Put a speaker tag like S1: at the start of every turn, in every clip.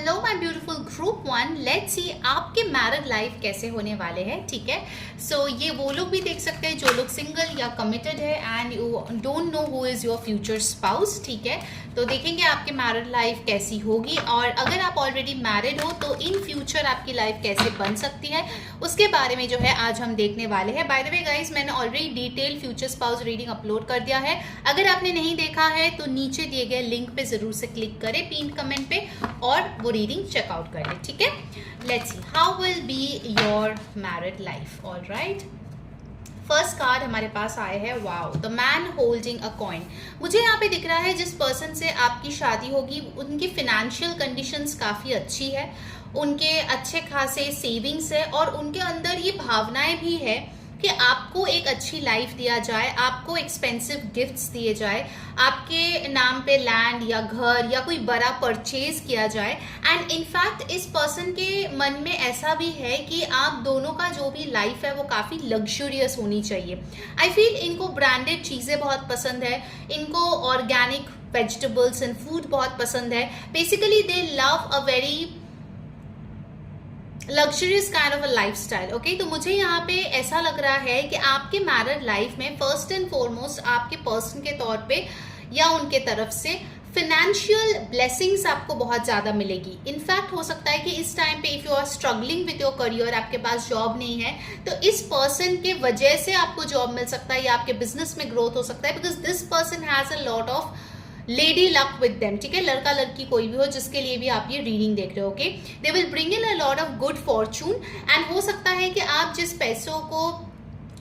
S1: Hello my beautiful group one, let's see आपके married life कैसे होने वाले हैं। ठीक है, सो ये वो लोग भी देख सकते हैं जो लोग सिंगल या कमिटेड है and you don't know who is your future spouse. ठीक है, तो देखेंगे आपकी मैरिड लाइफ कैसी होगी, और अगर आप ऑलरेडी मैरिड हो तो इन फ्यूचर आपकी लाइफ कैसे बन सकती है उसके बारे में जो है आज हम देखने वाले हैं। बाय द वे गाइस, मैंने already detail future spouse reading upload कर दिया है। अगर आपने नहीं देखा है तो नीचे दिए गए लिंक पे जरूर से क्लिक करें पिन कमेंट पे और वो रीडिंग चेकआउट कर लें। ठीक है, let's see how will be your married life. Alright, first card हमारे पास आए हैं, wow, the man holding a coin. मुझे यहाँ पे दिख रहा है जिस पर्सन से आपकी शादी होगी उनकी फिनेंशियल कंडीशंस काफ़ी अच्छी है, उनके अच्छे खासे सेविंग्स है और उनके अंदर ये भावनाएं भी है कि आपको एक अच्छी लाइफ दिया जाए, आपको एक्सपेंसिव गिफ्ट्स दिए जाए, आपके नाम पे लैंड या घर या कोई बड़ा परचेज किया जाए। एंड इनफैक्ट इस पर्सन के मन में ऐसा भी है कि आप दोनों का जो भी लाइफ है वो काफ़ी लग्जरियस होनी चाहिए। आई फील इनको ब्रांडेड चीज़ें बहुत पसंद है, इनको ऑर्गेनिक वेजिटेबल्स एंड फूड बहुत पसंद है। Basically they love a very luxurious kind of a life style. Okay, तो मुझे यहाँ पे ऐसा लग रहा है कि आपके मैरिड लाइफ में फर्स्ट एंड फॉरमोस्ट आपके पर्सन के तौर पे या उनके तरफ से फिनेंशियल ब्लेसिंग्स आपको बहुत ज़्यादा मिलेगी। इनफैक्ट हो सकता है कि इस टाइम पे if you are struggling with your career, आपके पास जॉब नहीं है, तो इस पर्सन के वजह से आपको जॉब मिल सकता है या आपके बिजनेस में ग्रोथ हो सकता है, because this person has a lot of lady luck with them. ठीक है, लड़का लड़की कोई भी हो जिसके लिए भी आप ये रीडिंग देख रहे हो, okay, they will bring in a lot of good Fortune. And हो सकता है कि आप जिस पैसों को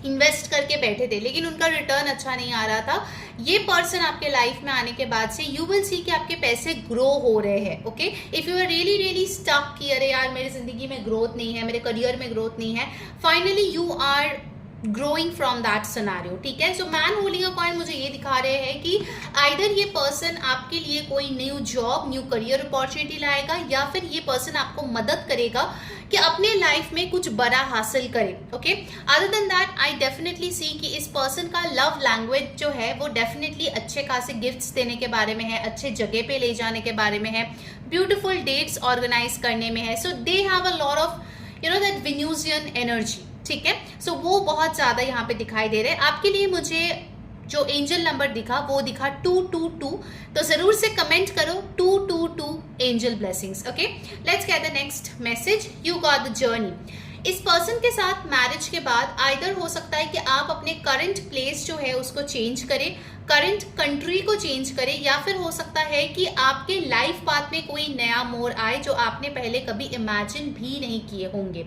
S1: इन्वेस्ट करके बैठे थे लेकिन उनका रिटर्न अच्छा नहीं आ रहा था, ये पर्सन आपके लाइफ में आने के बाद से यू विल सी कि आपके पैसे ग्रो हो रहे हैं। Okay, if you are really really stuck कि अरे यार मेरी जिंदगी में ग्रोथ नहीं है, मेरे करियर में ग्रोथ नहीं है, finally you are growing from that scenario. ठीक है, so man holding a coin मुझे ये दिखा रहे हैं कि आइदर ये पर्सन आपके लिए कोई new job, new career opportunity लाएगा या फिर ये पर्सन आपको मदद करेगा कि अपने लाइफ में कुछ बड़ा हासिल करे। Okay, other than that I definitely see कि इस पर्सन का लव लैंग्वेज जो है वो डेफिनेटली अच्छे खासे गिफ्ट्स देने के बारे में है, अच्छे जगह पे ले जाने के बारे में है, ब्यूटिफुल डेट्स ऑर्गेनाइज करने में है। So they have a lot of that Venusian energy. ठीक है, सो वो बहुत ज्यादा यहाँ पे दिखाई दे रहे हैं आपके लिए। मुझे जो एंजल नंबर दिखा वो दिखा 222, तो जरूर से कमेंट करो 222 angel blessings. Okay, let's get the next message. You got the journey. इस पर्सन के साथ मैरिज के बाद आइदर हो सकता है कि आप अपने करंट प्लेस जो है उसको चेंज करें, करंट कंट्री को चेंज करें, या फिर हो सकता है कि आपके लाइफ पाथ में कोई नया मोड़ आए जो आपने पहले कभी इमेजिन भी नहीं किए होंगे।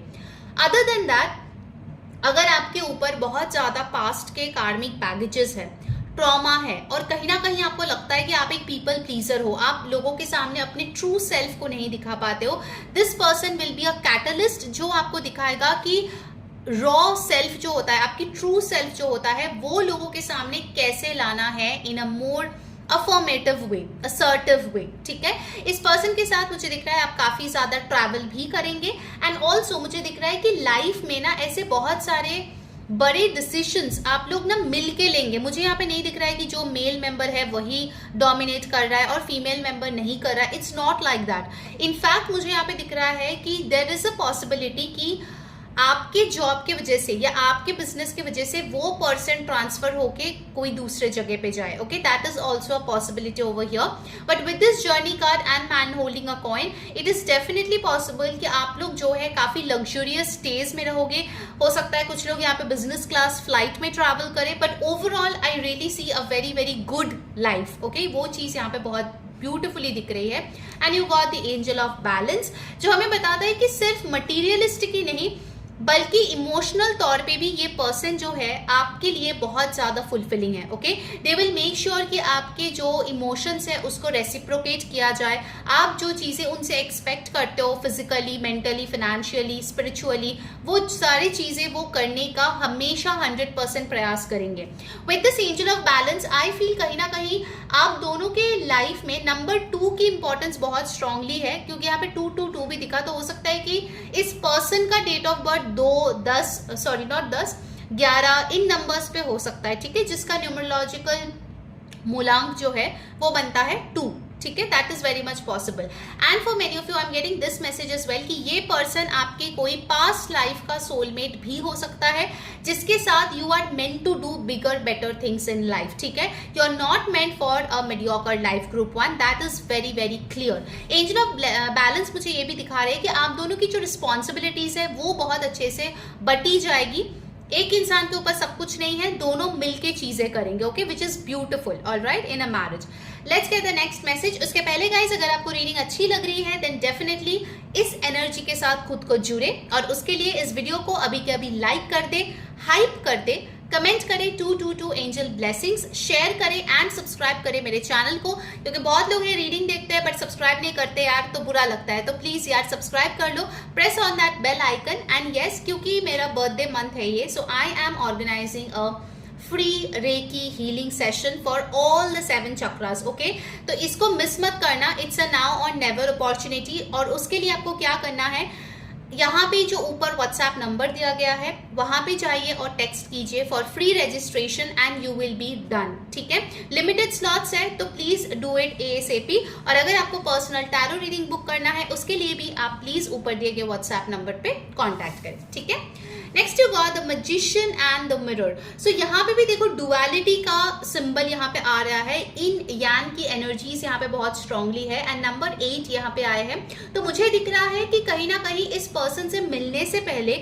S1: अदर देन दैट, अगर आपके ऊपर बहुत ज्यादा पास्ट के कार्मिक बैगेजेस है, ट्रॉमा है और कहीं ना कहीं आपको लगता है कि आप एक पीपल प्लीजर हो, आप लोगों के सामने अपने ट्रू सेल्फ को नहीं दिखा पाते हो, this person will be a catalyst जो आपको दिखाएगा कि रॉ सेल्फ जो होता है, आपकी ट्रू सेल्फ जो होता है वो लोगों के सामने कैसे लाना है इन अ मोर अफर्मेटिव वे, असर्टिव वे। ठीक है, इस पर्सन के साथ मुझे दिख रहा है आप काफी ज्यादा ट्रैवल भी करेंगे एंड ऑल्सो मुझे दिख रहा है कि लाइफ में ना ऐसे बहुत सारे बड़े डिसीजंस आप लोग ना मिल के लेंगे। मुझे यहाँ पे नहीं दिख रहा है कि जो मेल मेंबर है वही डोमिनेट कर रहा है और फीमेल मेंबर नहीं कर रहा है, it's not like that. In fact मुझे यहाँ पे दिख रहा है कि देयर इज अ पॉसिबिलिटी कि आपके जॉब की वजह से या आपके बिजनेस की वजह से वो पर्सन ट्रांसफर होके कोई दूसरे जगह पे जाए। Okay, that is also a possibility over here, but with this journey card and man holding a coin it is definitely possible कि आप लोग जो है काफी लग्जरियस स्टेज में रहोगे। हो सकता है कुछ लोग यहाँ पे बिजनेस क्लास फ्लाइट में ट्रैवल करें, but overall I really see a very very good life. Okay, वो चीज यहाँ पे बहुत ब्यूटिफुली दिख रही है। And you got the angel of balance जो हमें बताता है कि सिर्फ मटीरियलिस्टिक ही नहीं बल्कि इमोशनल तौर पे भी ये पर्सन जो है आपके लिए बहुत ज्यादा फुलफिलिंग है। Okay, they will make sure कि आपके जो इमोशंस है उसको रेसिप्रोकेट किया जाए, आप जो चीजें उनसे एक्सपेक्ट करते हो फिजिकली, मेंटली, फाइनेंशियली, स्पिरिचुअली, वो सारी चीजें वो करने का हमेशा 100% प्रयास करेंगे। With this angel of balance I feel कहीं ना कहीं आप दोनों के लाइफ में नंबर 2 की इंपॉर्टेंस बहुत स्ट्रांगली है, क्योंकि यहाँ पे 222 भी दिखा, तो हो सकता है कि इस पर्सन का date of birth 11 in numbers पे हो सकता है। ठीक है, जिसका न्यूमरोलॉजिकल मूलांक जो है वो बनता है 2। ठीक है, that is very much possible. And for many of you I am getting this message as well कि ये पर्सन आपके कोई पास्ट लाइफ का सोलमेट भी हो सकता है, जिसके साथ you are meant to do bigger better things in life, ठीक है। You are not meant for a mediocre life, group 1, that is very very clear. Angel of balance मुझे ये भी दिखा रहे हैं कि आप दोनों की जो रिस्पॉन्सिबिलिटीज है वो बहुत अच्छे से बटी जाएगी। एक इंसान के ऊपर सब कुछ नहीं है, दोनों मिलके चीजें करेंगे, okay, which is beautiful, alright, in a marriage. Let's get the next message. उसके पहले गाइस, अगर आपको रीडिंग अच्छी लग रही है देन डेफिनेटली इस एनर्जी के साथ खुद को जुड़े, और उसके लिए इस वीडियो को अभी के अभी लाइक कर दे, हाइप कर दे, कमेंट करें 222 एंजल ब्लेसिंग्स, शेयर करें एंड सब्सक्राइब करें मेरे चैनल को, क्योंकि बहुत लोग ये रीडिंग देखते हैं बट सब्सक्राइब नहीं करते यार, तो बुरा लगता है। तो प्लीज यार सब्सक्राइब कर लो, press on that bell icon. And yes, क्योंकि मेरा बर्थडे मंथ है ये, so I am organising a free reiki healing session for all the 7 chakras, okay. तो इसको मिस मत करना, it's a now or never opportunity. और उसके लिए आपको क्या करना है, यहाँ पे जो ऊपर व्हाट्सएप नंबर दिया गया है वहां पे जाइए और टेक्स्ट कीजिए for free registration and you will be done, ठीक है। लिमिटेड स्लॉट्स है, तो प्लीज डू इट ASAP। और अगर आपको पर्सनल टैरो रीडिंग बुक करना है उसके लिए भी आप प्लीज ऊपर दिए गए व्हाट्सएप नंबर पे कॉन्टैक्ट करें, ठीक है। Next you got the magician and the mirror. So यहाँ पे भी देखो डुअलिटी का सिंबल यहाँ पे आ रहा है, इन यान की एनर्जीज यहाँ पे बहुत स्ट्रांगली है, एंड नंबर 8 यहाँ पे आए हैं। तो मुझे दिख रहा है कि कहीं ना कहीं इस पर्सन से मिलने से पहले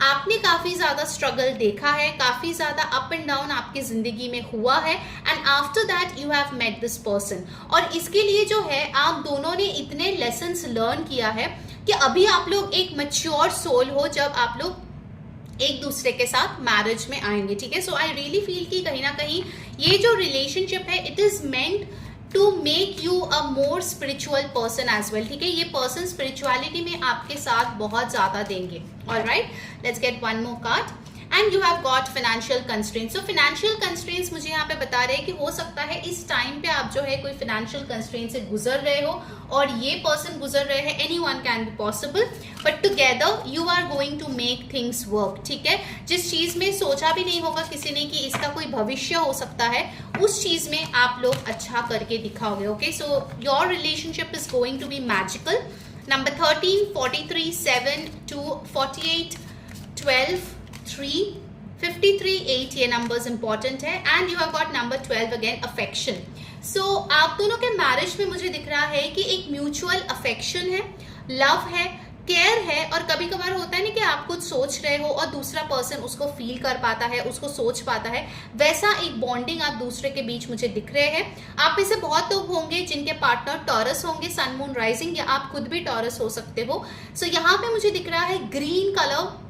S1: आपने काफी ज्यादा स्ट्रगल देखा है, काफी ज्यादा अप एंड डाउन आपकी जिंदगी में हुआ है, and after that you have met this person. और इसके लिए जो है आप दोनों ने इतने लेसन्स लर्न किया है कि अभी आप लोग एक मैच्योर सोल हो जब आप लोग एक दूसरे के साथ मैरिज में आएंगे, ठीक है। सो आई रियली फील कि कहीं ना कहीं ये जो रिलेशनशिप है it is meant to make you a more spiritual person as well, ठीक है। ये पर्सन स्पिरिचुअलिटी में आपके साथ बहुत ज्यादा देंगे, alright. Let's get one more card and you have got financial constraints. So financial constraints मुझे यहाँ पे बता रहे हैं कि हो सकता है इस टाइम पे आप जो है कोई फाइनेंशियल कंस्ट्रेंट से गुजर रहे हो और ये पर्सन गुजर रहे हैं, anyone can be possible, but together you are going to make things work, ठीक है। जिस चीज में सोचा भी नहीं होगा किसी ने कि इसका कोई भविष्य हो सकता है, उस चीज में आप लोग अच्छा करके दिखाओगे, okay. So your relationship is going to be magical. Number 13, 43, 7, 2, 48, 12, 3, 53, 8 ये नंबर्स इंपॉर्टेंट है, and you have got number 12 again, affection. So आप दोनों के मैरिज में मुझे दिख रहा है कि एक म्यूचुअल अफेक्शन है, लव है, केयर है, और कभी कभार होता है ना कि आप कुछ सोच रहे हो और दूसरा पर्सन उसको फील कर पाता है, उसको सोच पाता है, वैसा एक बॉन्डिंग आप दूसरे के बीच मुझे दिख रहे हैं। आप में से बहुत लोग होंगे जिनके पार्टनर टॉरस होंगे, सन मून राइजिंग, या आप खुद भी टॉरस हो सकते हो। सो यहाँ पे मुझे दिख रहा है green colour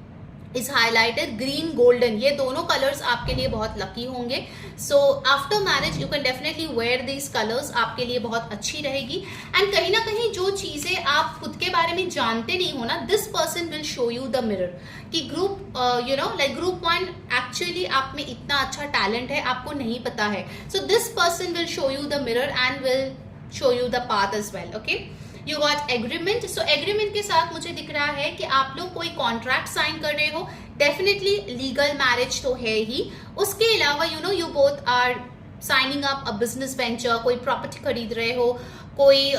S1: is highlighted, green golden, ये दोनों कलर्स आपके लिए बहुत लकी होंगे। So after marriage you can definitely wear these colours, आपके लिए बहुत अच्छी रहेगी। एंड कहीं ना कहीं जो चीजें आप खुद के बारे में जानते नहीं हो ना, this person will show you the mirror कि group you know like group 1 actually आप में इतना अच्छा टैलेंट है, आपको नहीं पता है। So this person will show you the mirror and will show you the path as well, okay. You got agreement. So agreement के साथ मुझे दिख रहा है कि आप लोग कोई कॉन्ट्रैक्ट साइन कर रहे हो, डेफिनेटली लीगल मैरिज तो है ही, उसके अलावा you know you both are signing up a business venture, कोई प्रॉपर्टी खरीद रहे हो, कोई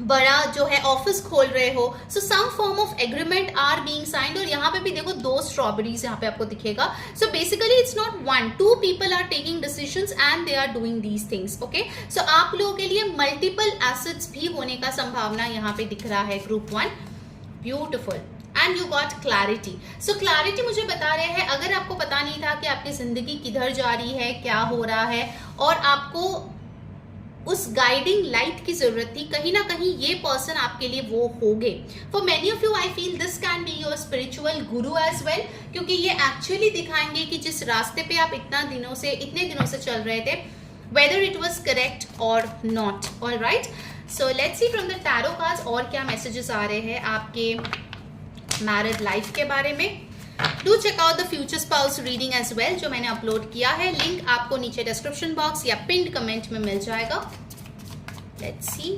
S1: बड़ा जो है ऑफिस खोल रहे हो। So some form of agreement are being signed. और यहाँ पे भी देखो 2 स्ट्रॉबेरीज यहाँ पे आपको दिखेगा। So basically it's not 1, 2 people are taking decisions and they are doing these things, okay. So आप लोगों के लिए मल्टीपल एसेट्स भी होने का संभावना यहाँ पे दिख रहा है group 1, beautiful. And you got clarity. So clarity मुझे बता रहे हैं अगर आपको पता नहीं था कि आपकी जिंदगी किधर जा रही है, क्या हो रहा है, और आपको उस गाइडिंग लाइट की जरूरत थी, कहीं ना कहीं ये पर्सन आपके लिए वो होंगे। For many of you I feel this can be your spiritual Guru as well, क्योंकि ये एक्चुअली दिखाएंगे कि जिस रास्ते पे आप इतने दिनों से चल रहे थे, whether it was correct or not, all right। So let's see from the tarot cards और क्या मैसेजेस आ रहे हैं आपके मैरिड लाइफ के बारे में। Do check out the future spouse reading as well, जो मैंने अपलोड किया है, लिंक आपको नीचे डिस्क्रिप्शन बॉक्स या पिन्ड कमेंट में मिल जाएगा। Let's see,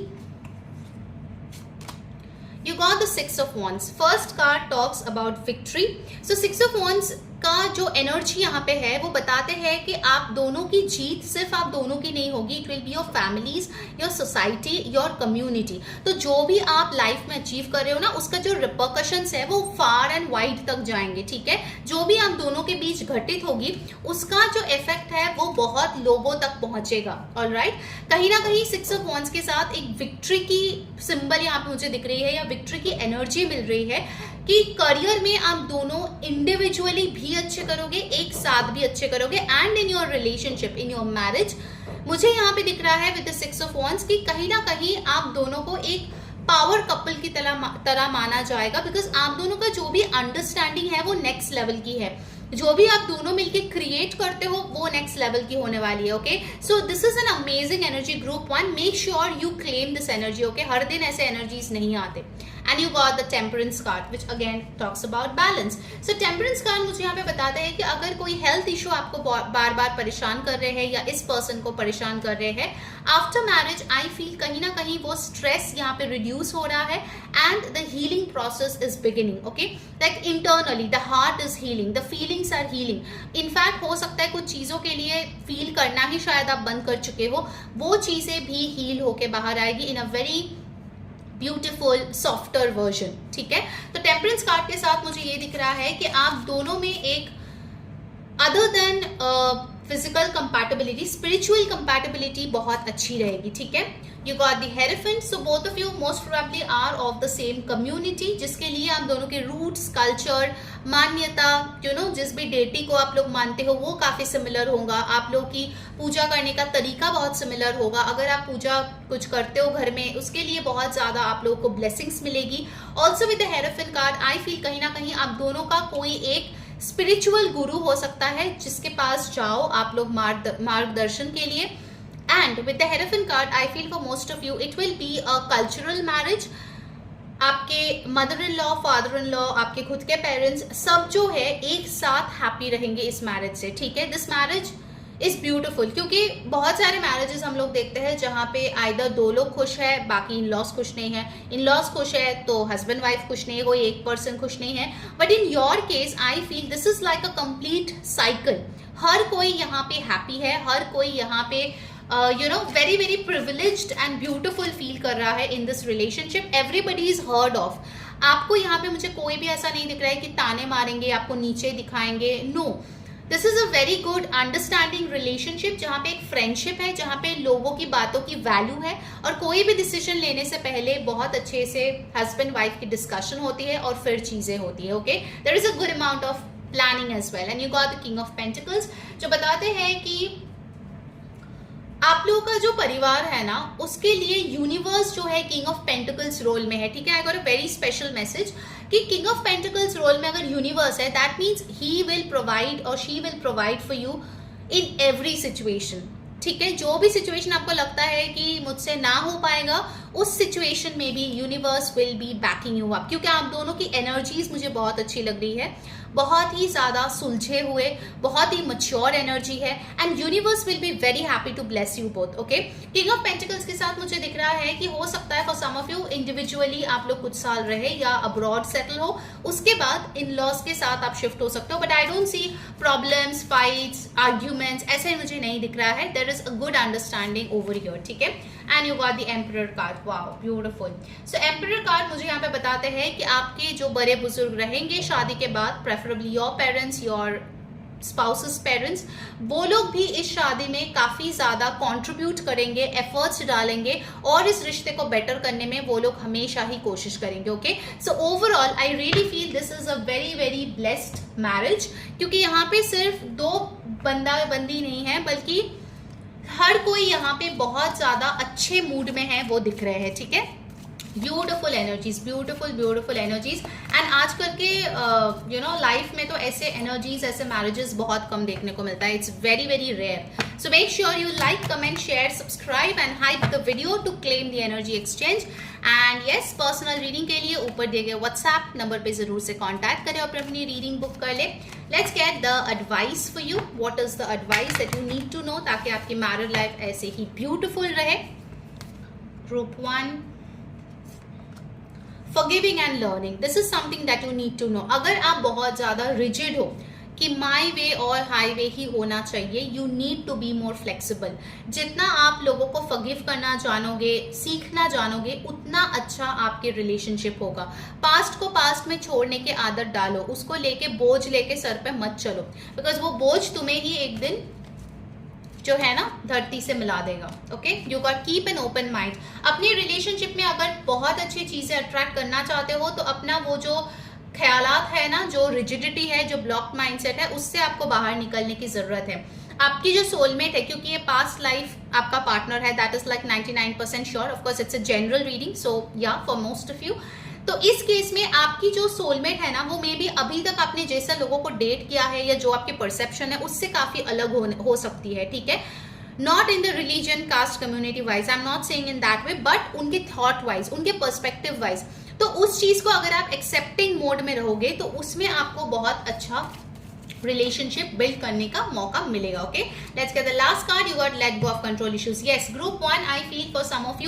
S1: you got the 6 of Wands। First card talks about victory. So 6 of Wands का जो एनर्जी यहाँ पे है वो बताते हैं कि आप दोनों की जीत सिर्फ आप दोनों की नहीं होगी, it will be your families, your society, your community. तो जो भी आप लाइफ में अचीव कर रहे हो ना, उसका जो रिपरकशंस है वो फार एंड वाइड तक जाएंगे, ठीक है। जो भी आप दोनों के बीच घटित होगी उसका जो इफेक्ट है वो बहुत लोगों तक पहुंचेगा। ऑलराइट, कहीं ना कहीं 6 ऑफ वॉन्ड्स के साथ एक विक्ट्री की सिंबल यहाँ पे मुझे दिख रही है, या विक्ट्री की एनर्जी मिल रही है कि करियर में आप दोनों इंडिविजुअली भी अच्छे करोगे, एक साथ भी अच्छे करोगे, and in your relationship, in your marriage. मुझे यहाँ पे दिख रहा है विद द 6 ऑफ वॉन्ड्स कि कहीं ना कहीं आप दोनों को एक पावर कपल की तरह माना जाएगा, बिकॉज आप दोनों का जो भी अंडरस्टैंडिंग है वो नेक्स्ट लेवल की है। जो भी आप दोनों मिलके क्रिएट करते हो वो नेक्स्ट लेवल की होने वाली है। Okay, so this is an amazing energy group 1। Make sure you claim this energy. Okay, हर दिन ऐसे एनर्जीज नहीं आते। And you got the temperance card which again talks about balance. So temperance card मुझे यहाँ पे बताते हैं कि अगर कोई हेल्थ इशू आपको बार बार परेशान कर रहे हैं या इस पर्सन को परेशान कर रहे हैं, आफ्टर मैरिज आई फील कहीं ना कहीं वो स्ट्रेस यहाँ पे रिड्यूस हो रहा है and the healing process is beginning. Okay, like internally the heart is healing, the feelings are healing. In fact हो सकता है कुछ चीजों के लिए फील करना ही शायद आप बंद कर चुके हो, वो चीजें भी हील होके बाहर आएगी in a very beautiful softer version, ठीक है। तो टेम्परेंस कार्ड के साथ मुझे ये दिख रहा है कि आप दोनों में एक other than physical compatibility, spiritual compatibility बहुत अच्छी रहेगी, ठीक है। You got the hierophant, so both of you most probably are of the same community, जिसके लिए आप दोनों के रूट्स, कल्चर, मान्यता, यू नो, जिस भी डेटी को आप लोग मानते हो वो काफी सिमिलर होगा। आप लोग की पूजा करने का तरीका बहुत सिमिलर होगा। अगर आप पूजा कुछ करते हो घर में, उसके लिए बहुत ज्यादा आप लोगों को ब्लेसिंग्स मिलेगी। Also with the hierophant card I feel कहीं ना कहीं आप दोनों का कोई एक स्पिरिचुअल गुरु हो सकता है जिसके पास जाओ आप लोग मार्गदर्शन के लिए। And with the hierophant card I feel for most of you it will be a cultural marriage. आपके mother in law, father in law, आपके खुद के पेरेंट्स सब जो है एक साथ हैप्पी रहेंगे इस मैरिज से, ठीक है। दिस मैरिज इज ब्यूटिफुल, क्योंकि बहुत सारे मैरिजेस हम लोग देखते हैं जहाँ पे आइदर 2 लोग खुश है, बाकी इन लॉज खुश नहीं है, इन लॉज खुश है तो हस्बैंड वाइफ खुश नहीं है, कोई एक पर्सन खुश नहीं है। But in your case I feel this is like a complete cycle. हर कोई यहाँ पे हैप्पी है, हर कोई यहाँ पे you know very very privileged and beautiful feel कर रहा है in this relationship. Everybody is heard of. आपको यहाँ पे मुझे कोई भी ऐसा नहीं दिख रहा है कि ताने मारेंगे, आपको नीचे दिखाएंगे, no. This is a very good understanding relationship, जहाँ पे एक फ्रेंडशिप है, जहाँ पे लोगों की बातों की वैल्यू है, और कोई भी डिसीजन लेने से पहले बहुत अच्छे से हस्बैंड वाइफ की डिस्कशन होती है और फिर चीजें होती है। Okay, there is a good amount of planning as well. And you got the king of pentacles, जो बताते हैं कि आप लोगों का जो परिवार है ना, उसके लिए यूनिवर्स जो है किंग ऑफ पेंटिकल्स रोल में है, ठीक है। I got a very special message कि किंग ऑफ पेंटिकल्स रोल में अगर यूनिवर्स है, that means he will provide or she will provide for you in every situation, ठीक है। जो भी सिचुएशन आपको लगता है कि मुझसे ना हो पाएगा, उस सिचुएशन में भी universe will B backing you up, क्योंकि आप दोनों की एनर्जीज मुझे बहुत अच्छी लग रही है, बहुत ही ज्यादा सुलझे हुए, बहुत ही मच्योर एनर्जी है, and universe will be very happy to bless you both. Okay, king of pentacles के साथ मुझे दिख रहा है कि हो सकता है for some of you individually आप लोग कुछ साल रहे या अब्रॉड सेटल हो, उसके बाद इन लॉज के साथ आप शिफ्ट हो सकते हो। But I don't see problems, fights, arguments, ऐसे मुझे नहीं दिख रहा है। There is a good understanding over here, ठीक है। And you got the emperor card, wow beautiful. So emperor card मुझे यहाँ पे बताते हैं कि आपके जो बड़े बुजुर्ग रहेंगे शादी के बाद, preferably your parents, your spouses parents, वो लोग भी इस शादी में काफी ज्यादा कंट्रीब्यूट करेंगे, एफर्ट्स डालेंगे, और इस रिश्ते को बेटर करने में वो लोग हमेशा ही कोशिश करेंगे। Okay, so overall I really feel this is a very very blessed marriage, क्योंकि यहाँ पे सिर्फ 2 बंदा बंदी नहीं है, बल्कि हर कोई यहाँ पे बहुत ज्यादा अच्छे मूड में है, वो दिख रहे हैं, ठीक है। Beautiful energies, beautiful beautiful energies. And आजकल के यू नो लाइफ में तो ऐसे एनर्जीज, ऐसे मैरिजेस बहुत कम देखने को मिलता है। It's very very rare. So make sure you like, comment, share, subscribe and hype the video to claim the energy exchange. And yes, personal reading के लिए ऊपर दिए गए व्हाट्सएप नंबर पे जरूर से कॉन्टैक्ट करें और अपनी रीडिंग बुक कर ले। Let's get the advice for you. What is the advice that you need to know, ताकि आपकी मैरिड लाइफ ऐसे ही ब्यूटिफुल रहे। ग्रुप 1, forgiving and learning, this is something that you need to know। अगर आप बहुत ज्यादा रिजिड हो कि माई वे और हाईवे ही होना चाहिए। You need to be more flexible. जितना आप लोगों को फॉरगिव करना जानोगे, सीखना जानोगे, उतना अच्छा आपके रिलेशनशिप होगा। पास्ट को पास्ट में छोड़ने की आदत डालो, उसको लेके बोझ लेके सर पे मत चलो, बिकॉज वो बोझ तुम्हें ही एक दिन जो है ना धरती से मिला देगा। Okay, you got keep an open mind. अपनी रिलेशनशिप में अगर बहुत अच्छी चीजें अट्रैक्ट करना चाहते हो तो अपना वो जो ख्यालात है ना, जो रिजिडिटी है, जो ब्लॉक माइंडसेट है, उससे आपको बाहर निकलने की जरूरत है। आपकी जो सोलमेट है, क्योंकि ये पास्ट लाइफ आपका पार्टनर है, that is like 99% sure. Of course it's a general reading, so yeah for most of you. तो इस केस में आपकी जो सोलमेट है ना, वो मे बी अभी तक आपने जैसा लोगों को डेट किया है या जो आपके परसेप्शन है उससे काफी अलग हो सकती है, ठीक है। Not in the religion, caste, community wise, I am not saying in that way, but उनके थॉट वाइज, उनके पर्सपेक्टिव वाइज। तो उस चीज को अगर आप एक्सेप्टिंग मोड में रहोगे तो उसमें आपको बहुत अच्छा रिलेशनशिप बिल्ड करने का मौका मिलेगा। Okay, let's get the last card. You got let go of control issues. Yes, group 1, I feel for some of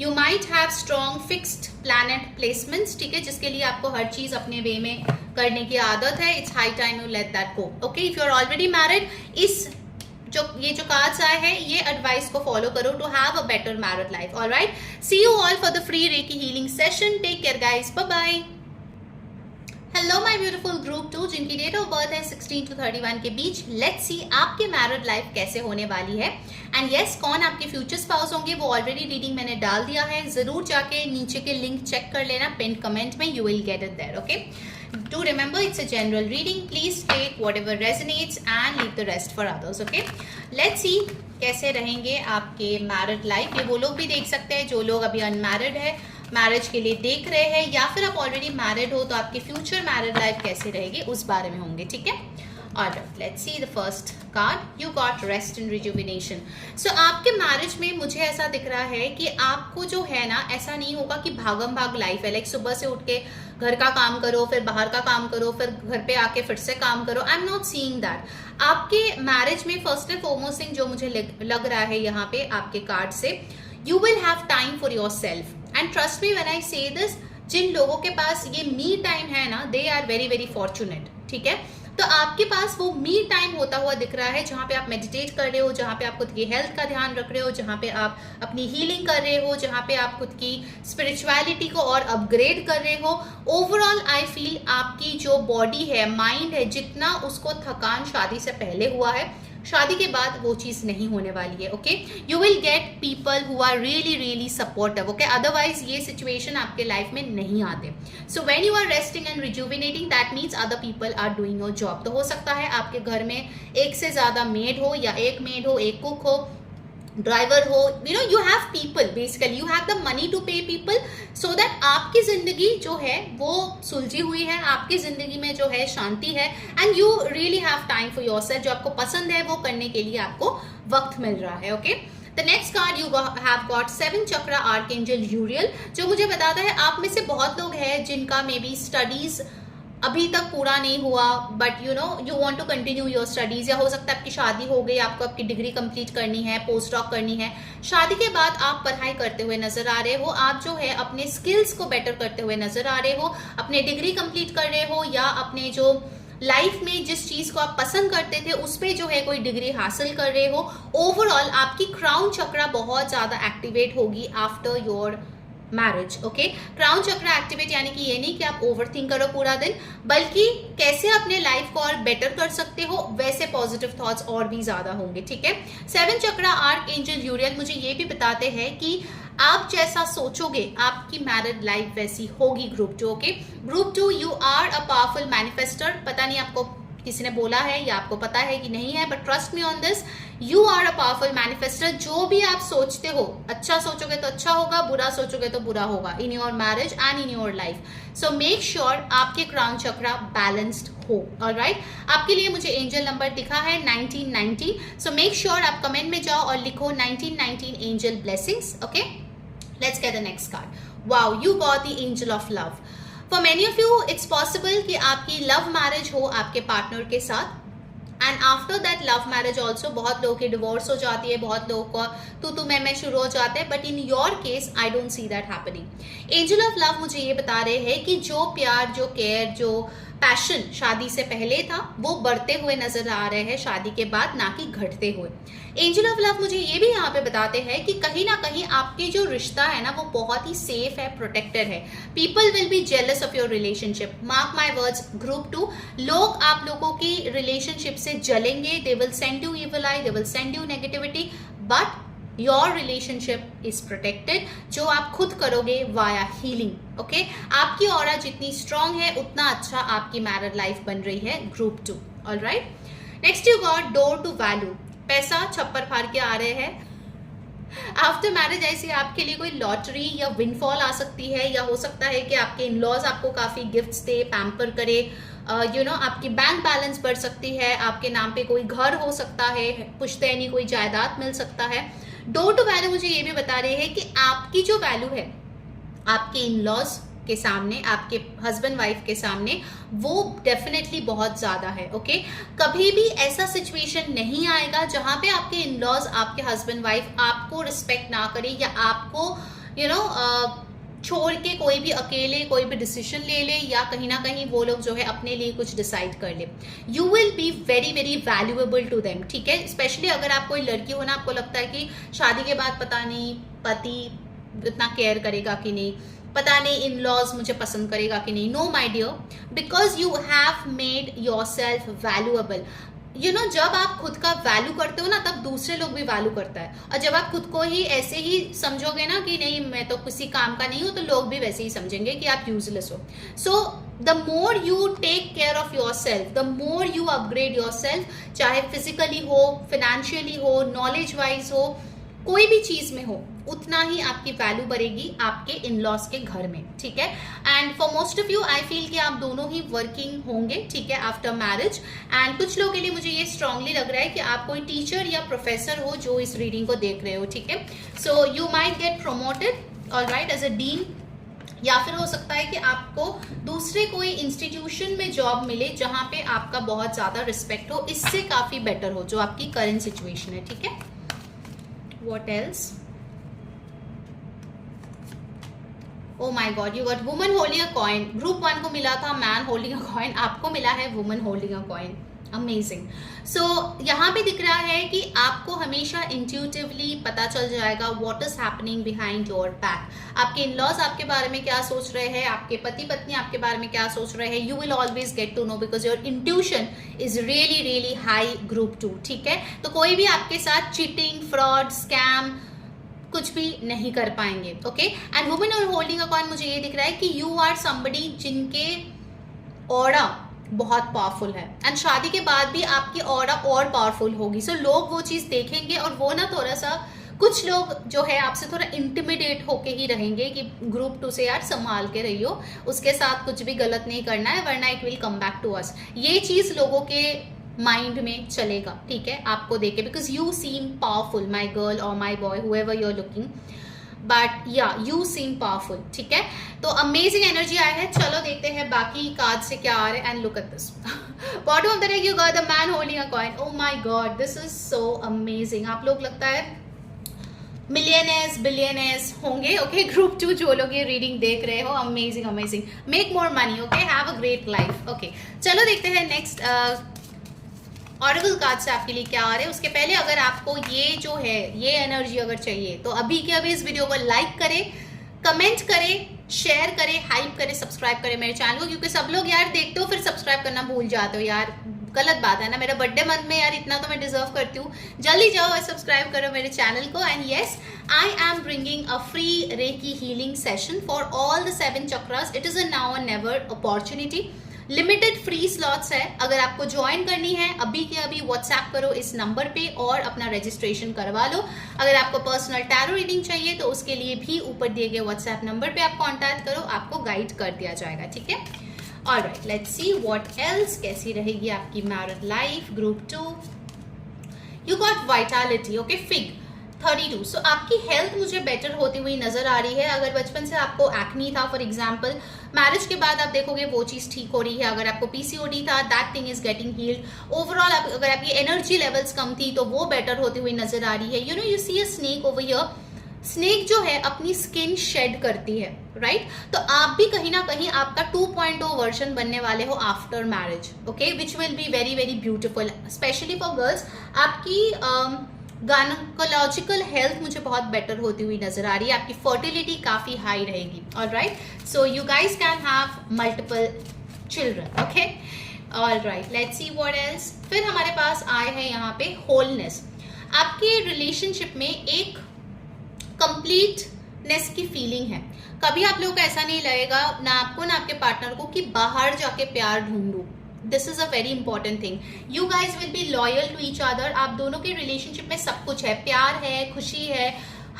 S1: you might have strong fixed planet placements, ठीक है, जिसके लिए आपको हर चीज अपने वे में करने की आदत है। It's high time you let that go. Okay, if you are already married, ये जो कार्ड्स आए हैं, ये एडवाइस को फॉलो करो to have a better married life. Alright, see you all for the free reiki healing session. Take care guys, bye bye. Hello my beautiful group 2, जिनकी date of birth है 16 to 31 के बीच। Let's see आपके married life कैसे होने वाली है। And yes, कौन आपके फ्यूचर स्पाउस होंगे वो ऑलरेडी रीडिंग मैंने डाल दिया है, जरूर जाके नीचे के लिंक चेक कर लेना पिन कमेंट में, you will get it there. Okay, do remember it's a general reading, please take whatever resonates and leave the rest for others. Okay, let's see कैसे रहेंगे आपके मैरिड लाइफ। ये वो लोग भी देख सकते हैं जो लोग अभी अनमैरिड है, मैरिज के लिए देख रहे हैं, या फिर आप ऑलरेडी मैरिड हो तो आपकी फ्यूचर मैरिड लाइफ कैसे रहेगी उस बारे में होंगे, ठीक है। Alright, let's see the first card. You got rest and rejuvenation. So आपके मैरिज में मुझे ऐसा दिख रहा है कि आपको जो है ना, ऐसा नहीं होगा कि भागम भाग लाइफ है, लाइक सुबह से उठ के घर का काम करो, फिर बाहर का काम करो, फिर घर पे आके फिर से काम करो। आई एम नॉट सीइंग दैट। आपके मैरिज में फर्स्ट एंड फॉरमोस्ट थिंग जो मुझे लग रहा है यहाँ पे आपके कार्ड से, you will have time for your self. And trust me when I से दिस, जिन लोगों के पास ये मी टाइम है ना, they are very very fortunate, ठीक है। तो आपके पास वो मी टाइम होता हुआ दिख रहा है, जहाँ पे आप मेडिटेट कर रहे हो, जहाँ पे आप खुद की हेल्थ का ध्यान रख रहे हो, जहाँ पे आप अपनी हीलिंग कर रहे हो, जहाँ पे आप खुद की स्पिरिचुअलिटी को और अपग्रेड कर रहे हो। ओवरऑल आई फील आपकी जो बॉडी है, माइंड है, जितना उसको थकान शादी से पहले हुआ है, शादी के बाद वो चीज नहीं होने वाली है। Okay, you will get people who are really really supportive. Okay, otherwise ये सिचुएशन आपके लाइफ में नहीं आते। So when you are resting and rejuvenating, that means other people are doing your job. तो हो सकता है आपके घर में एक से ज्यादा मेड हो, या एक मेड हो, एक कुक हो, ड्राइवर हो, you know, you have people, basically you have the money to pay people, so that आपकी जिंदगी जो है वो सुलझी हुई है, आपकी जिंदगी में जो है शांति है, and you really have time for yourself. जो आपको पसंद है वो करने के लिए आपको वक्त मिल रहा है। Okay, the next card you have got 7 chakra archangel Uriel, जो मुझे बताता है आप में से बहुत लोग हैं जिनका मे बी स्टडीज अभी तक पूरा नहीं हुआ, but you know you want to continue your studies, या हो सकता है आपकी शादी हो गई, आपको आपकी डिग्री कंप्लीट करनी है, पोस्ट डॉक करनी है, शादी के बाद आप पढ़ाई करते हुए नजर आ रहे हो, आप जो है अपने स्किल्स को बेटर करते हुए नजर आ रहे हो, अपने डिग्री कंप्लीट कर रहे हो, या अपने जो लाइफ में जिस चीज को आप पसंद करते थे उस पे जो है कोई डिग्री हासिल कर रहे हो। ओवरऑल आपकी क्राउन चक्रा बहुत ज्यादा एक्टिवेट होगी after your marriage. Okay, crown chakra activate यानी कि ये नहीं कि आप ओवरथिंक करो पूरा दिन, बल्कि कैसे अपने लाइफ को और बेटर कर सकते हो, वैसे पॉजिटिव थॉट्स और भी ज्यादा होंगे, ठीक है। 7 चक्रा आर्क एंजल यूरियल मुझे ये भी बताते हैं कि आप जैसा सोचोगे आपकी मैरिड लाइफ वैसी होगी। Group 2, okay, group 2, you are a powerful manifester. पता नहीं आपको किसी ने बोला है या आपको पता है कि नहीं है, but trust me on this, you are a powerful manifester. जो भी आप सोचते हो, अच्छा सोचोगे तो अच्छा होगा, बुरा सोचोगे तो बुरा होगा, in your marriage and in your life. So make sure आपके क्राउन चक्रा बैलेंस्ड हो। ऑलराइट, आपके लिए मुझे एंजल नंबर दिखा है 1990। सो मेक श्योर आप कमेंट में जाओ और लिखो 1919 angel blessings. Okay, let's get the next card. Wow, you got the angel of love. For many of you it's possible कि आपकी लव मैरिज हो आपके पार्टनर के साथ, and after that love marriage also बहुत लोगों की डिवोर्स हो जाती है, बहुत लोगों को तू मैं शुरू हो जाते हैं, but in your case I don't see that happening. Angel of love मुझे ये बता रहे हैं कि जो प्यार, जो केयर, जो पैशन शादी से पहले था वो बढ़ते हुए नजर आ रहे हैं शादी के बाद, ना कि घटते हुए। एंजल ऑफ लव मुझे ये भी यहाँ पे बताते हैं कि कहीं ना कहीं आपके जो रिश्ता है ना वो बहुत ही सेफ है, प्रोटेक्टेड है। People will be jealous of your relationship, mark my words. Group 2, लोग आप लोगों की रिलेशनशिप से जलेंगे, they will send you evil eye, they will send you negativity, but your relationship is protected, जो आप खुद करोगे वाया हीलिंग। ओके, आपकी ऑरा जितनी स्ट्रांग है उतना अच्छा आपकी मैरिड लाइफ बन रही है। Group 2, alright. Next you got door to value, पैसा छप्पर फाड़ के आ रहे हैं। आफ्टर मैरिज ऐसे आपके लिए कोई लॉटरी या विनफॉल आ सकती है, या हो सकता है कि आपके इन लॉज आपको काफी गिफ्ट्स दे, पैम्पर करे, आपकी बैंक बैलेंस बढ़ सकती है, आपके नाम पे कोई घर हो सकता है, पुश्तैनी कोई जायदाद मिल सकता है। डोर टू वैल्यू मुझे ये भी बता रहे हैं कि आपकी जो वैल्यू है आपके इन लॉज के सामने, आपके हस्बैंड वाइफ के सामने, वो डेफिनेटली बहुत ज्यादा है। ओके, कभी भी ऐसा सिचुएशन नहीं आएगा जहां पे आपके इन लॉज, आपके हस्बैंड वाइफ आपको रिस्पेक्ट ना करे, या आपको छोड़ के कोई भी अकेले कोई भी डिसीजन ले ले, या कहीं ना कहीं वो लोग जो है अपने लिए कुछ डिसाइड कर ले। You will be very very valuable to them, ठीक है। स्पेशली अगर आप कोई लड़की हो ना, आपको लगता है कि शादी के बाद पता नहीं पति इतना केयर करेगा कि नहीं, पता नहीं इन लॉज मुझे पसंद करेगा कि नहीं। No my dear, because you have made yourself valuable. जब आप खुद का वैल्यू करते हो ना, तब दूसरे लोग भी वैल्यू करता है। और जब आप खुद को ही ऐसे ही समझोगे ना कि नहीं मैं तो किसी काम का नहीं हूं, तो लोग भी वैसे ही समझेंगे कि आप यूजलेस हो। So the more you take care of yourself, the more you upgrade yourself, चाहे फिजिकली हो, फाइनेंशियली हो, नॉलेज वाइज हो, कोई भी चीज में हो, उतना ही आपकी वैल्यू बढ़ेगी आपके इन लॉज के घर में, ठीक है। And for most of you I feel कि आप दोनों ही वर्किंग होंगे, ठीक है, आफ्टर मैरिज। एंड कुछ लोगों के लिए मुझे ये स्ट्रांगली लग रहा है कि आप कोई टीचर या प्रोफेसर हो जो इस रीडिंग को देख रहे हो, ठीक है। So you might get promoted, alright, as a dean, या फिर हो सकता है कि आपको दूसरे कोई इंस्टीट्यूशन में जॉब मिले जहां पे आपका बहुत ज्यादा रिस्पेक्ट हो, इससे काफी बेटर हो जो आपकी करंट सिचुएशन है, ठीक है। What else? Oh my God, you got woman holding a coin. Group 1 को मिला था man holding a coin, आपको मिला है woman holding a coin. Amazing. So यहाँ पे दिख रहा है कि आपको हमेशा intuitively पता चल जाएगा what is happening behind your back. आपके in-laws आपके बारे में क्या सोच रहे हैं, आपके पति पत्नी आपके बारे में क्या सोच रहे हैं, you will always get to know because your intuition is really really high. Group 2, ठीक है। तो कोई भी आपके साथ cheating, fraud, scam कुछ भी नहीं कर पाएंगे, ओके। एंड वुमेन और होल्डिंग अ कॉइन मुझे ये दिख रहा है कि यू आर समबडी जिनके ऑरा बहुत पावरफुल है, एंड शादी के बाद भी आपकी ऑरा और पावरफुल होगी। सो लोग वो चीज देखेंगे और वो ना थोड़ा सा, कुछ लोग जो है आपसे थोड़ा इंटिमिडेट होके ही रहेंगे कि ग्रुप 2 से यार संभाल के रहियो, उसके साथ कुछ भी गलत नहीं करना है वरना it will come back to us. ये चीज लोगों के माइंड में चलेगा, ठीक है, आपको देखे, because you seem powerful my girl or my boy whoever you are looking, but yeah you seem powerful, ठीक है। तो अमेजिंग एनर्जी आया है। चलो देखते हैं बाकी कार्ड से क्या आ रहा है। And look at this, bottom of the deck you got the man holding a coin. Oh my God, this is so amazing. आप लोग लगता है मिलियनर्स बिलियनर्स होंगे, ओके। ग्रुप 2 जो लोग ये रीडिंग देख रहे हो, amazing amazing, make more money, okay, have a great life, okay. चलो देखते हैं नेक्स्ट ऑरेकल कार्ड से आपके लिए क्या आ रहे हैं। उसके पहले अगर आपको ये जो है ये एनर्जी अगर चाहिए तो अभी के अभी इस वीडियो को लाइक करें, कमेंट करें, शेयर करें, हाइप करें, सब्सक्राइब करें मेरे चैनल को, क्योंकि सब लोग यार देखते हो फिर सब्सक्राइब करना भूल जाते हो यार, गलत बात है ना। मेरा बर्थडे मंथ में यार इतना तो मैं डिजर्व करती हूँ, जल्दी जाओ और सब्सक्राइब करो मेरे चैनल को। And yes, I am bringing a free reiki healing session for all the 7 chakras. It is a now and never opportunity. Limited free slots है, अगर आपको ज्वाइन करनी है अभी के अभी व्हाट्सएप करो इस नंबर पे और अपना रजिस्ट्रेशन करवा लो। अगर आपको पर्सनल टैरो रीडिंग चाहिए तो उसके लिए भी ऊपर दिए गए व्हाट्सएप नंबर पे आप कांटेक्ट करो, आपको गाइड कर दिया जाएगा, ठीक है। Alright, let's see what else, कैसी रहेगी आपकी married life. Group 2 you got vitality, okay, fig 32। सो आपकी हेल्थ मुझे बेटर होती हुई नजर आ रही है। अगर बचपन से आपको एक्नी था फॉर एग्जांपल, मैरिज के बाद आप देखोगे वो चीज ठीक हो रही है। अगर आपको पीसीओडी था, that thing is getting heeled. Overall अगर आपकी एनर्जी लेवल्स कम थी तो वो बेटर होती हुई नजर आ रही है। You know, you see a snake over here, snake जो है अपनी स्किन शेड करती है, राइट? तो आप भी कहीं ना कहीं आपका 2.0 वर्जन बनने वाले हो after marriage, okay, which will be very very beautiful, specially for girls. आपकी गायनोकोलॉजिकल हेल्थ मुझे बहुत बेटर होती हुई नजर आ रही है, आपकी फर्टिलिटी काफी हाई रहेगी, alright? So you guys can have multiple children, okay, alright, let's see what else. फिर हमारे पास आए हैं यहाँ पे होलनेस। आपके रिलेशनशिप में एक कंप्लीटनेस की फीलिंग है। कभी आप लोगों को ऐसा नहीं लगेगा ना आपको ना आपके पार्टनर को कि बाहर जाके प्यार ढूंढूं। This is a very important thing. You guys will be loyal to each other. आप दोनों के रिलेशनशिप में सब कुछ है, प्यार है, खुशी है,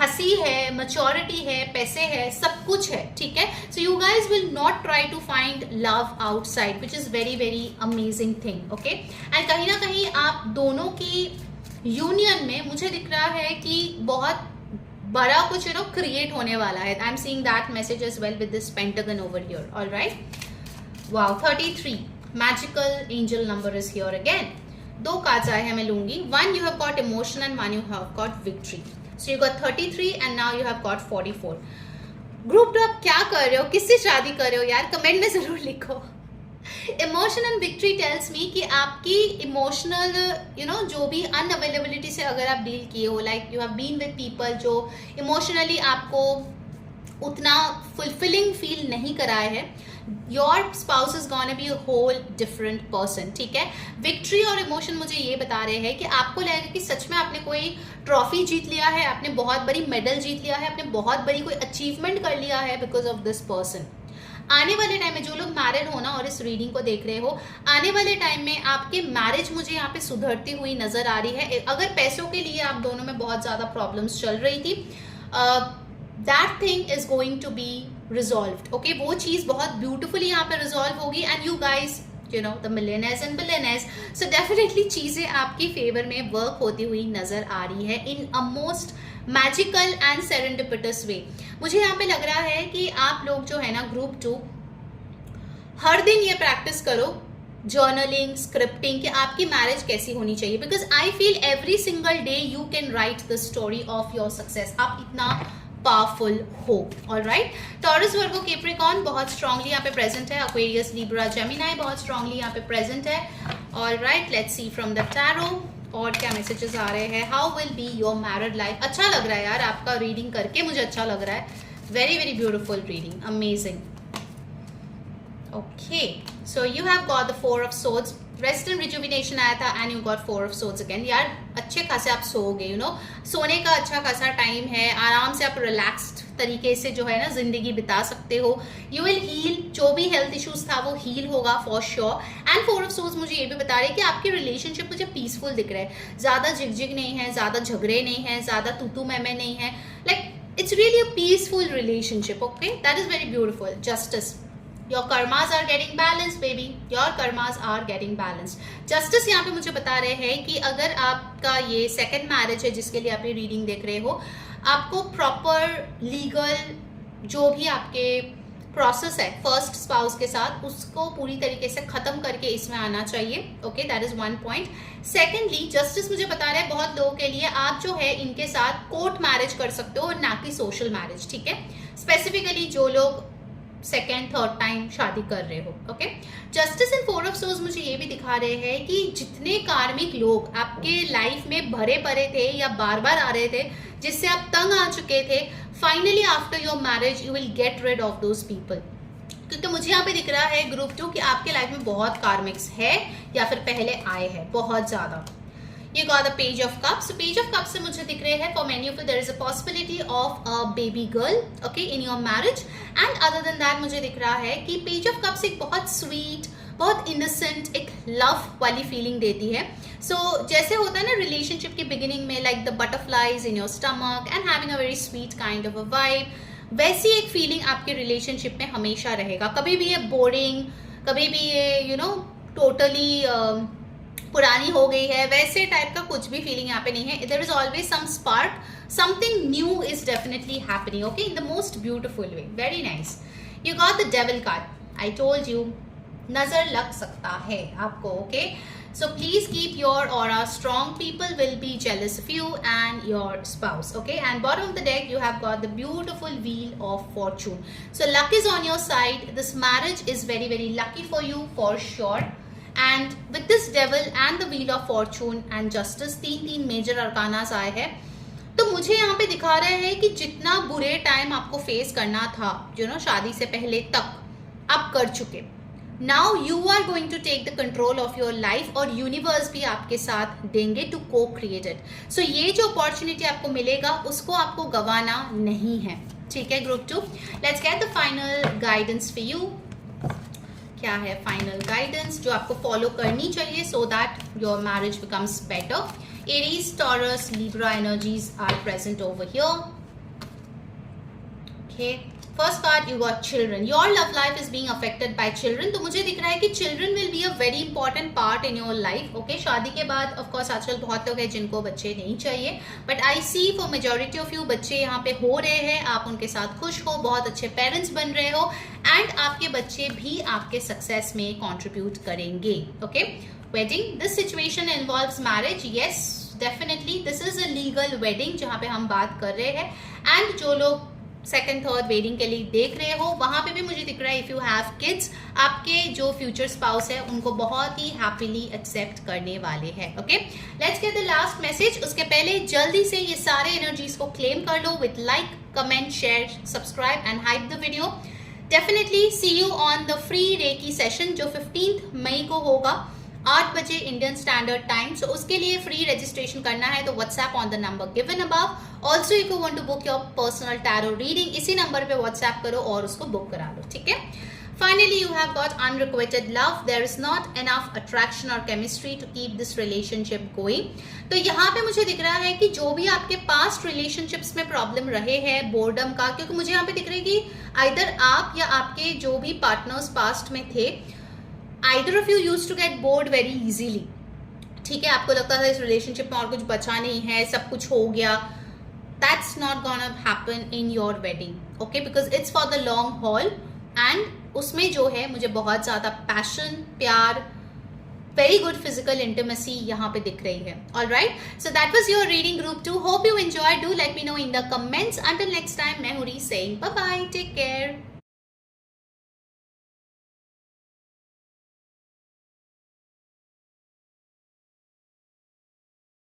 S1: हंसी है, मैच्योरिटी है, पैसे है, सब कुछ है, ठीक है? So you guys will not try to find love outside, which is very very amazing thing, okay? And कहीं ना कहीं आप दोनों की यूनियन में मुझे दिख रहा है कि बहुत बड़ा कुछ क्रिएट होने वाला है। I am seeing that message as well with this pentagon over here, alright? Wow, 33 magical angel number is here again. 2 cards आए हैं, मैं लूंगी। 1 you have got emotion and 1 you have got victory. So you got 33 and now you have got 44। Group आप क्या कर रहे हो, किससे शादी कर रहे हो यार? कमेंट में जरूर लिखो। Emotion and victory tells me कि आपकी इमोशनल जो भी अनअवेलेबिलिटी से अगर आप डील किए हो, like you have been with people जो इमोशनली आपको उतना फुलफिलिंग फील नहीं कराए है, your spouse is gonna be a whole different person, ठीक है? विक्ट्री और इमोशन मुझे ये बता रहे हैं कि आपको लगेगा कि सच में आपने कोई ट्रॉफी जीत लिया है, आपने बहुत बड़ी मेडल जीत लिया है, आपने बहुत बड़ी कोई अचीवमेंट कर लिया है बिकॉज ऑफ दिस पर्सन। आने वाले टाइम में जो लोग मैरिड हो ना और इस रीडिंग को देख रहे हो, आने वाले टाइम में आपके मैरिज मुझे यहाँ पे सुधरती हुई नजर आ रही है। अगर पैसों के लिए आप दोनों में बहुत ज्यादा प्रॉब्लम्स चल रही थी, that thing is going to be resolved, okay? वो चीज बहुत ब्यूटिफुली यहाँ पे रिजॉल्व होगी and you guys the millionaires and billionaires, so definitely चीजें आपकी फेवर में वर्क होती हुई नजर आ रही है इन अ मोस्ट मैजिकल एंड सेरेंडिपिटस वे। मुझे यहाँ पे लग रहा है कि आप लोग जो है ना ग्रुप 2, हर दिन ये प्रैक्टिस करो जर्नलिंग, स्क्रिप्टिंग, कि आपकी मैरिज कैसी होनी चाहिए, because I feel every single day you can write the story of your success. आप इतना पावरफुल हो, ऑलराइट? टॉरस, वर्गो, कैप्रिकॉर्न बहुत स्ट्रांगली यहाँ पे प्रेजेंट है। एक्वेरियस, लिब्रा, जेमिनाई बहुत स्ट्रांगली यहाँ पे प्रेजेंट है, alright? Let's see from the tarot और क्या मैसेजेस आ रहे हैं। How will be your married life? अच्छा लग रहा है यार आपका रीडिंग करके, मुझे अच्छा लग रहा है। Very very beautiful reading, amazing. Okay, so you have got the 4 of swords. Rest and rejuvenation आया था and you got 4 of swords again. यार अच्छे खासे आप सोओगे, सोने का अच्छा खासा टाइम है, आराम से आप रिलैक्स्ड तरीके से जो है ना जिंदगी बिता सकते हो। यू विल हील, जो भी हेल्थ इश्यूज था वो हील होगा for sure. And 4 of swords मुझे ये भी बता रहे हैं कि आपके रिलेशनशिप मुझे पीसफुल दिख रहा है, ज्यादा झिकझिक नहीं है, ज्यादा झगड़े नहीं है, ज्यादा तू मैं नहीं है, like it's really a peaceful relationship, okay? That is very beautiful. Justice, your karmas are getting balanced baby, your karmas are getting balanced. justice यहाँ पे मुझे बता रहे हैं कि अगर आपका ये सेकंड मैरिज है जिसके लिए आप ये रीडिंग देख रहे हो, आपको प्रॉपर लीगल जो भी आपके प्रोसेस है फर्स्ट स्पाउस के साथ, उसको पूरी तरीके से खत्म करके इसमें आना चाहिए, okay? That is 1 point. Secondly, justice मुझे बता रहा है बहुत लोगों के लिए आप जो है इनके साथ कोर्ट मैरिज कर सकते हो और ना कि सोशल मैरिज, ठीक है? स्पेसिफिकली जो लोग सेकेंड थर्ड टाइम शादी कर रहे हो, okay? Justice and 4 of swords मुझे ये भी दिखा रहे हैं कि जितने कार्मिक लोग आपके लाइफ में भरे पड़े थे या बार बार आ रहे थे, जिससे आप तंग आ चुके थे, finally after your marriage you will get rid of those people. क्योंकि मुझे यहाँ पे दिख रहा है ग्रुप 2 कि आपके लाइफ में बहुत कार्मिक्स है या फिर पहले आए हैं बहुत ज्यादा। You got the page of cups. So page of cups से मुझे दिख रहे हैं for many of you there is a possibility of a baby girl, okay, in your marriage. And other than that मुझे दिख रहा है कि page of cups एक बहुत sweet, बहुत innocent, एक love वाली feeling देती है। So जैसे होता है ना relationship के beginning में like the butterflies in your stomach and having a very sweet kind of a vibe, वैसी एक feeling आपके relationship में हमेशा रहेगा। कभी भी ये boring, कभी भी ये totally पुरानी हो गई है, वैसे टाइप का कुछ भी फीलिंग यहाँ पे नहीं है। There is always some spark, something new is definitely happening, okay, in the most beautiful way. Very nice. You got the devil card. I told you नजर लग सकता है आपको, ओके? So please keep your aura strong. People will be jealous of you and your spouse. Okay, and bottom of the deck you have got the beautiful Wheel of Fortune. So luck is on your side. This marriage is very very lucky for you for sure. And with this Devil and the Wheel of Fortune and Justice, तीन major अरकानास आए हैं, तो मुझे यहाँ पे दिखा रहे हैं कि जितना बुरे टाइम आपको फेस करना था शादी से पहले तक, आप कर चुके. Now you are going to take the control of your life, और यूनिवर्स भी आपके साथ देंगे टू को क्रिएट इट. सो ये जो अपॉर्चुनिटी आपको मिलेगा उसको आपको गंवाना नहीं है. ठीक है group 2, let's get the final guidance for you. क्या है फाइनल गाइडेंस जो आपको फॉलो करनी चाहिए so that your marriage becomes better. Aries, Taurus, Libra energies are present over here. Okay, first part you got children. Your love life is being affected by children. तो मुझे दिख रहा है कि children will be a very important part in your life. Okay, शादी के बाद of course आजकल बहुत लोग हैं जिनको बच्चे नहीं चाहिए, but I see for majority of you बच्चे यहाँ पे हो रहे हैं. आप उनके साथ खुश हो, बहुत अच्छे पेरेंट्स बन रहे हो, and आपके बच्चे भी आपके सक्सेस में कंट्रीब्यूट करेंगे. Okay, wedding, this situation involves marriage. Yes, definitely this is a legal wedding जहाँ पे हम बात कर रहे हैं. एंड जो लोग सेकंड थर्ड वेडिंग के लिए देख रहे हो वहां पे भी मुझे दिख रहा है इफ यू हैव किड्स, आपके जो फ्यूचर स्पाउस है उनको बहुत ही हैप्पीली एक्सेप्ट करने वाले हैं. Okay, let's get the last message. उसके पहले जल्दी से ये सारे एनर्जीज को क्लेम कर लो with like, comment, share, subscribe and hype the video. Definitely see you on the free reiki session जो 15 मई को होगा 8 बजे इंडियन स्टैंडर्ड टाइम. सो उसके लिए फ्री रजिस्ट्रेशन करना है तो WhatsApp on the number given above. Also if you want to book your personal tarot reading, इसी नंबर पे व्हाट्सएप करो और उसको बुक करा लो. ठीक है. Finally, you have got unrequited love. There is not enough attraction or chemistry to keep this relationship going. तो यहाँ पे मुझे दिख रहा है कि जो भी आपके पास्ट रिलेशनशिप्स में प्रॉब्लम रहे हैं बोर्डम का, क्योंकि मुझे यहाँ पे दिख रहा है कि आइदर आप या आपके जो भी पार्टनर्स पास्ट में थे, either of you used to get bored very easily. ठीक है, आपको लगता था इस रिलेशनशिप में और कुछ बचा नहीं है, सब कुछ हो गया. That's not gonna happen in your wedding, okay? Because it's for the long haul and उसमें जो है मुझे बहुत ज़्यादा पैशन, प्यार, very good physical intimacy यहाँ पे दिख रही है. Alright, so that was your reading group 2. Hope you enjoyed. Do let me know in the comments. Until next time, मैं हूँ री saying bye bye. Take care.